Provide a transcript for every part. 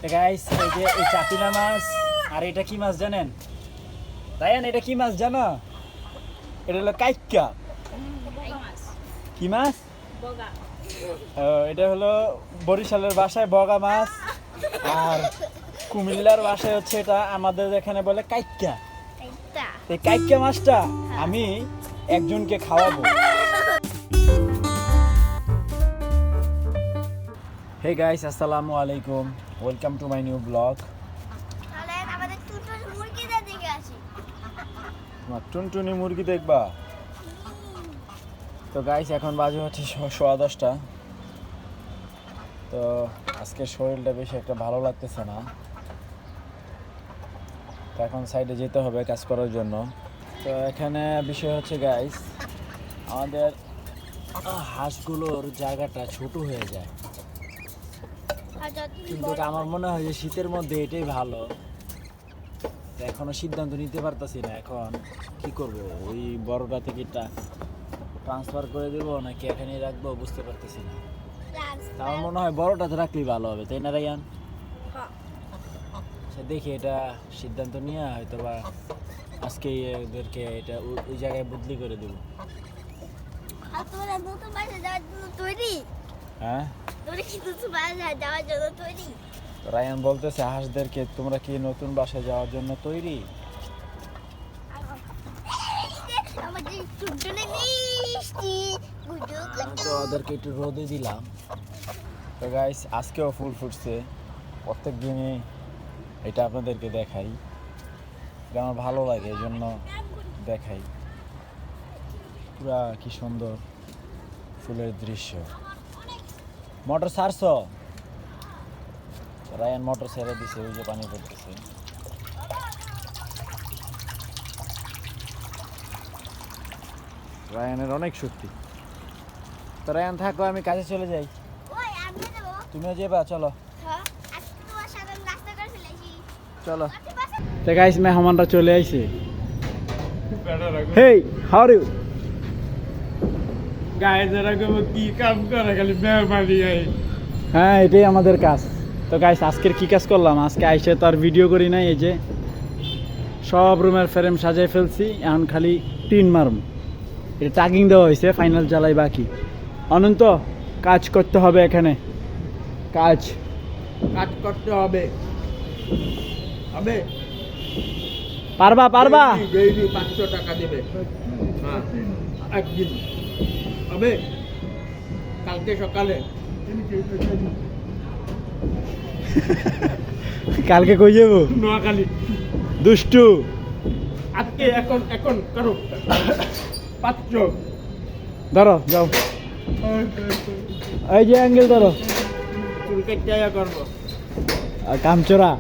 Guys এই যে এই চাপিলা মাছ আর এটা কি মাছ জানেন? তাইয়ান এটা কি মাছ জানো? এটা হলো কাইক্কা। কি মাছ? বগা। এটা হলো বরিশালের ভাষায় বগা মাছ, আর কুমিল্লার ভাষায় হচ্ছে এটা আমাদের এখানে বলে কাইক্কা। এই কাইক্কা মাছটা আমি একজনকে খাওয়াবো। হে গাইস, আসসালামু আলাইকুম, welcome to my new blog. টুনটুনি মুরগি দেখবা? তো গাইস এখন বাজে হচ্ছে 10:15। তো আজকে শরীরটা বেশি একটা ভালো লাগতেছে না, তো এখন সাইডে যেতে হবে কাজ করার জন্য। তো এখানে বিষয় হচ্ছে গাইস, আমাদের হাঁসগুলোর জায়গাটা ছোট হয়ে যায়, কিন্তু আমার মনে হয় যে শীতের মধ্যে এটাই ভালো। তো এখনো সিদ্ধান্ত নিতে পারতাছি না, এখন কি করব, ওই বড়টা থেকে ট্রান্সফার করে দেবো নাকি এখানেই রাখবো বুঝতে পারতেছি না। আমার মনে হয় বড়টাতে রাখলেই ভালো হবে, তাই না রায়ান? দেখি এটা সিদ্ধান্ত নিয়ে হয়তো বা আজকে এদেরকে এটা ওই জায়গায় বদলি করে দেবো। হ্যাঁ, রায়ান বলতেছে হাঁসদেরকে, তোমরা কি নতুন বাসায় যাওয়ার জন্য তৈরি? তো ওদেরকে একটু রোদে দিলাম। তো গাইস আজকেও ফুল ফুটছে, প্রত্যেক দিনই এটা আপনাদেরকে দেখাই, এটা আমার ভালো লাগে এই জন্য দেখাই। পুরা কি সুন্দর ফুলের দৃশ্য। মোটর ছাড়ছ? রায়ান মোটর ছেড়ে দিছে, ওই যে পানি পড়তেছে। রায়ানের অনেক শক্তি। তো রায়ান থাকো, আমি কাজে চলে যাই। তুমিও যেবা? চলো চলো। তো গাইস মেহমানরা চলে আইছে। হেই, হাউ আর ইউ? গায়ে যারা কি কাম করে খালি মেহমানি আই। হ্যাঁ, এটাই আমাদের কাজ। তো গাইস আজকের কি কাজ করলাম, আজকে আইসে তো আর ভিডিও করি নাই, এই যে সব রুমের ফ্রেম সাজাই ফেলছি, এখন খালি টিন মারম। এটা টাগিং দেওয়া হয়েছে, ফাইনাল জ্বালাই বাকি। অনন্ত কাজ করতে হবে, এখানে কাজ কাজ করতে হবে হবে। পারবা পারবা? ডেইলি 500 টাকা দেবে। হ্যাঁ, একদিন হবে, কালকে সকালে। কালকে কই যাবো? নোয়াখালী। দুষ্টু। আজকে এখন এখন করো 500। ধরো যাও, এই যে অ্যাঙ্গেল ধরো। চুল কেটে করবো। আর কামচোরা।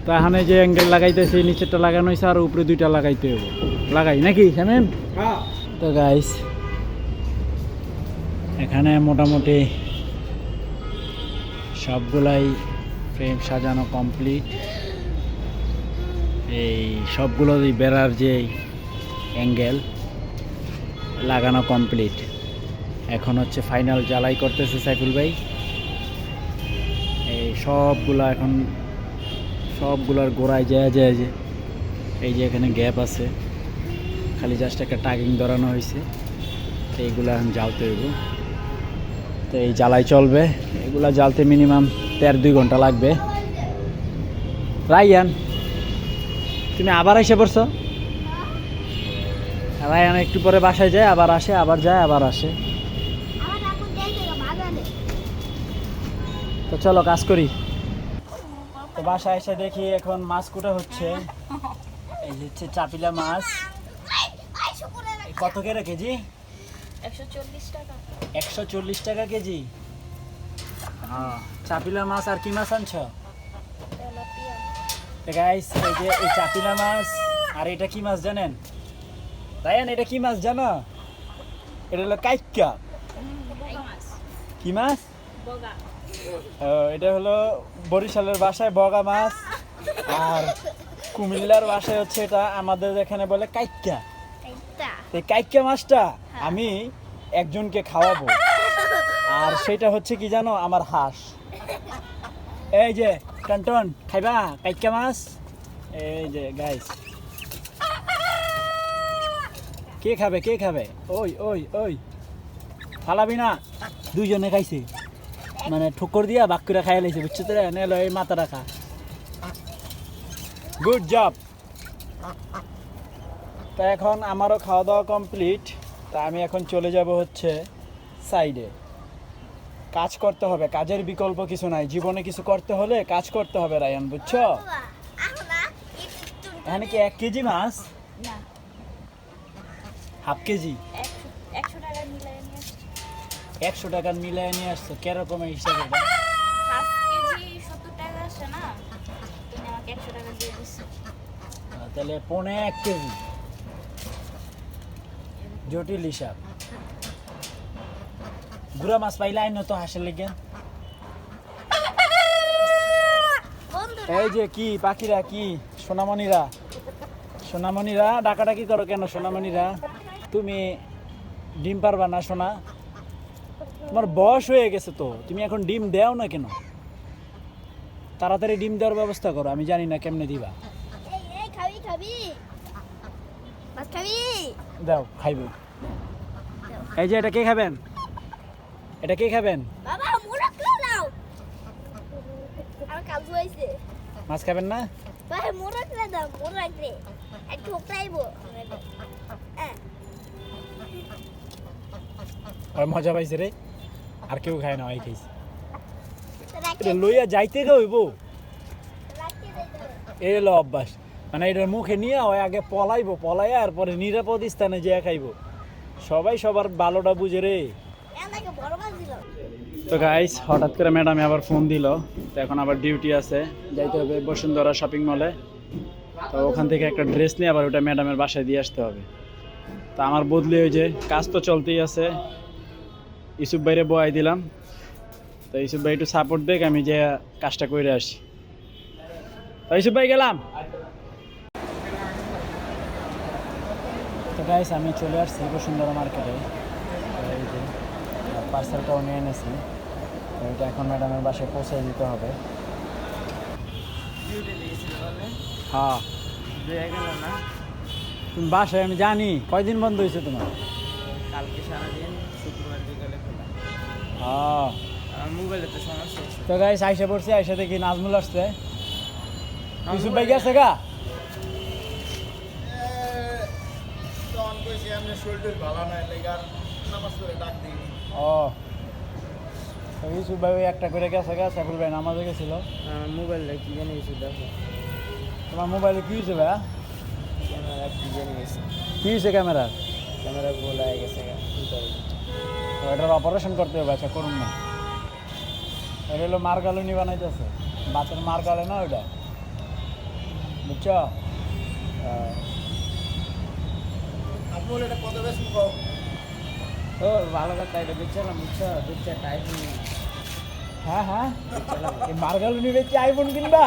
তো এখানে যে অ্যাঙ্গেল লাগাইতেছে, নিচেরটা লাগানো হয়েছে আর উপরে দুইটা লাগাইতে হবে, লাগাই নাকি শামিম? হ্যাঁ। তো গাইস এখানে মোটামুটি সবগুলাই ফ্রেম সাজানো কমপ্লিট। এই সবগুলো বেড়ার যে অ্যাঙ্গেল লাগানো কমপ্লিট। এখন হচ্ছে ফাইনাল জ্বালাই করতেছে সাইফুল ভাই। এই সবগুলা এখন সবগুলার গোড়ায় যায় যায় যে এই যে এখানে গ্যাপ আছে, খালি জাস্ট একটা টাগিং ধরানো হয়েছে। তো এইগুলো এখন জ্বালতে হইব। তো এই জ্বালাই চলবে, এগুলা জ্বালতে মিনিমাম 1.5-2 ঘন্টা লাগবে। রায়ান তুমি আবার এসে পড়ছো? রায়ান একটু পরে বাসায় যায়, আবার আসে, আবার যায়, আবার আসে। তো চলো কাজ করি। তো বাসায় এসে দেখি এখন মাছ কুটা হচ্ছে। এই হচ্ছে চাপিলা মাছ। কত করে কেজি? 140 টাকা। 140 টাকা কেজি। হ্যাঁ, চাপিলা মাছ। আর কি মাছ আনছ? তেলাপিয়া। তো গাইস এই যে এই চাপিলা মাছ আর এটা কি মাছ জানেন? তাইয়ান এটা কি মাছ জানো? এটা হলো কাইক্কা। কি মাছ? বগা। এটা হলো বরিশালের ভাষায় বগা মাছ, আর কুমিল্লার ভাষায় হচ্ছে এটা আমাদের এখানে বলে কাইক্কা। এই কাইক্কা মাছটা আমি একজনকে খাওয়াবো, আর সেটা হচ্ছে কি জানো, আমার হাঁস। এই যে টনটন খাইবা কাইকা মাছ, এই যে গাইস, কে খাবে কে খাবে? ওই ওই ওই ফালাবি না। দুইজনে খাইছে, মানে ঠুকর দিয়া বাক করে খাই লাইছে, বুঝছো তো? নেলো এই মাথা রাখা, গুড জব। তা এখন আমারও খাওয়া দাওয়া কমপ্লিট। তা আমি এখন চলে যাব হচ্ছে সাইডে। কাজ করতে হবে, কাজের বিকল্প কিছু নাই। জীবনে কিছু করতে হলে কাজ করতে হবে রায়ান, বুঝছো? এখানে কি 1 কেজি মাছ, না, হাফ কেজি? 100 টাকা মিলাই নিয়ে আসছি। 100 টাকার মিলাই নিয়ে আসছো, কেরকম হিসাবে? হাফ কেজি 70 টাকা আসে না, তুমি আমাকে 100 টাকা দিয়ে দিচ্ছি। তাহলে 1.5 কেজি, জটিল হিসাব। গুড়া মাছ পাইলে আইন তো হাঁসের লেগে। এই যে কি পাখিরা, কি সোনামণিরা, সোনামণিরা ডাকাডাকি করো কেন? সোনামণিরা, তুমি ডিম পারবা না সোনা? তোমার বয়স হয়ে গেছে তো, তুমি এখন ডিম দেও না কেন? তাড়াতাড়ি ডিম দেওয়ার ব্যবস্থা করো, আমি জানি না কেমনে দিবা। দাও খাইব। এই যে এটা কে খাবেন? এটা কে খাবেন? মাছ খাবেন না? আর মজা পাইছে রে, আর কেউ খায় না, ওই খাইছে। এটা লইয়া যাইতে হইব, এই হলো অভ্যাস। মানে এটার মুখে নিয়ে ওই আগে পলাইবো, পলাইয়া আর পরে নিরাপদ স্থানে যেয়ে খাইব। সবাই সবার ভালোটা বুঝে রে। তো গাইস, হঠাৎ করে ম্যাডামে আবার ফোন দিল। তো এখন আবার ডিউটি আছে, যাইতে হবে বসুন্ধরা শপিং মলে। তো ওখান থেকে একটা ড্রেস নিয়ে আবার ওটা ম্যাডামের বাসায় দিয়ে আসতে হবে। তা আমার বদলি ওই যে কাজ তো চলতেই আছে, ইউসুফ ভাইরে বয়াই দিলাম। তো ইউসুফ ভাই একটু সাপোর্ট দেখ, আমি যে কাজটা করে আসি। তো ইউসুফ ভাই গেলাম। তো গাইস, আমি চলে আসছি বসুন্ধরা মার্কেটে। এই যে পার্সেলটাও নিয়ে এনেছি, এটা এখন ম্যাডামের বাসায় পৌঁছে দিতে হবে। হ্যাঁ, তুমি বাসায়, আমি জানি। কয়দিন বন্ধ হয়েছে তোমার? কালকে সারাদিন, শুক্রবার বিকালে খোলা। হ্যাঁ, আমার মোবাইলে তো সমস্যা হচ্ছে। তো গাইস আইসা পড়ছি, আইসা দেখি নাজমুল আসছে। ইউসুফ ভাই গেছে গা? ও, ইউসুফ ভাই ওই একটা করে গেছে গা, সাইফুল ভাই নামাজে গেছিল। আমার মোবাইলে কি জানি গেছে, দেখো তোমার মোবাইলে কি হয়েছে ভাইয়া? ক্যামেরা কি জানি গেছে, কি হয়েছে ক্যামেরার? ক্যামেরা গোলা হয়ে গেছে। এটার অপারেশন করতে হবে। আচ্ছা করুন না, এটা হলো মার্গালুনি বানাইতেছে, বাতের মার্গালে না ওইটা, বুঝছো? ও ভালো কথা, এটা বুঝছিলাম, বুঝছো? বুঝছে টাইপ হ্যাঁ হ্যাঁ, এই মার্গালুনি বেচে আইফোন কিনবা?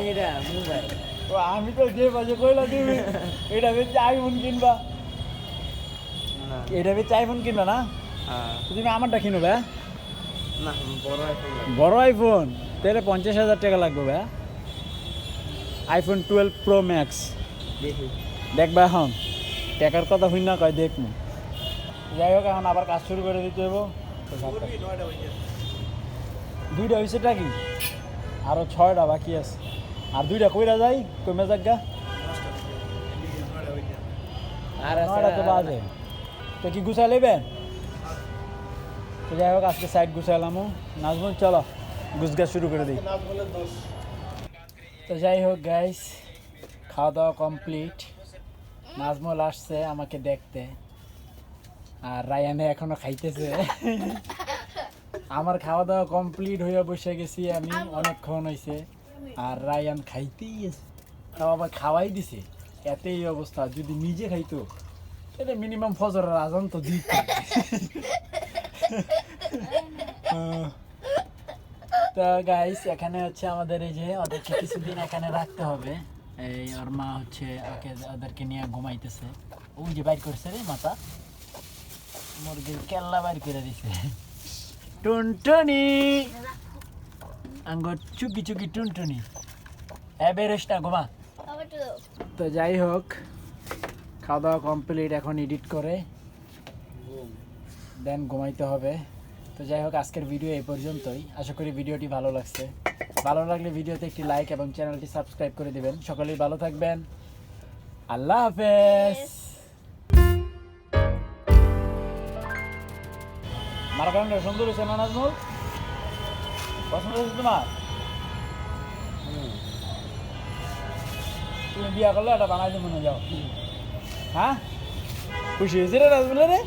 এটা মোবাইল। ও আমি তো যে বাজে কইলা তুমি এটা বেচে আইফোন কিনবা, না এটা বেচে আইফোন কিনবা না? হ্যাঁ, তো তুমি আমারটা কিনো ভাই, না বড় আইফোন বড় আইফোন। তাহলে 50,000 টাকা লাগবে ভাই, আইফোন 12 প্রো ম্যাক্স। দেখি। দেখবা এখন, টাকার কথা হই না কয় দেখবো। যাই হোক, এখন আবার কাজ শুরু করে দিতে হইব। দুইটা হয়েছেটা কি, আরো 6টা বাকি আছে। আর 2টা কইরা যাই, কমে যাক গা। আর 9টা তো বাজে, তো কি গুছাই নেবেন? তো যাই হোক, আজকে সাইড গুছাইলামও। নাজমুল চলো গুছগাছ শুরু করে দিই। তো যাই হোক গাইস, খাওয়া দাওয়া কমপ্লিট। নাজমুল আসছে আমাকে দেখতে, আর রায়ানে এখনো খাইতেছে। আমার খাওয়া দাওয়া কমপ্লিট হয়ে বসে গেছি আমি, অনেকক্ষণ হয়েছে। আর রায়ান খাইতেই আছে, তাও আবার খাওয়াই দিছে। এতেই অবস্থা, যদি নিজে খাইতো তাহলে মিনিমাম ফজরের আজান তো দিত। তো গাইস, এখানে হচ্ছে আমাদের এই যে ওদেরকে কিছুদিন এখানে রাখতে হবে। এই ওর মা হচ্ছে ওদেরকে নিয়ে ঘুমাইতেছে। ওই যে বাইর করছে রে মাথা, মুরগির কেল্লা বাইর করে দিছে। টুনটুনি আঙ্গুর চুকি চুকি টুনটুনি বেরোস না ঘুমা। আবার তো তো যাই হোক, খাওয়া দাওয়া কমপ্লিট, এখন এডিট করে দেন ঘুমাইতে হবে। তো যাই হোক, আজকের ভিডিও এই পর্যন্তই। আশা করি ভিডিওটি ভালো লাগছে। ভালো লাগলে ভিডিওতে একটি লাইক এবং চ্যানেলটি সাবস্ক্রাইব করে দিবেন। সকলেই ভালো থাকবেন। আল্লাহ হাফেজ। মারাকান্ড সুন্দর হয়েছে না নাজমুল? পছন্দ হয়েছে তোমার? তুমি বিয়া করলে এটা বানাই দেবো না, যাও। হ্যাঁ, খুশি হয়েছে রে নাজমুল রে?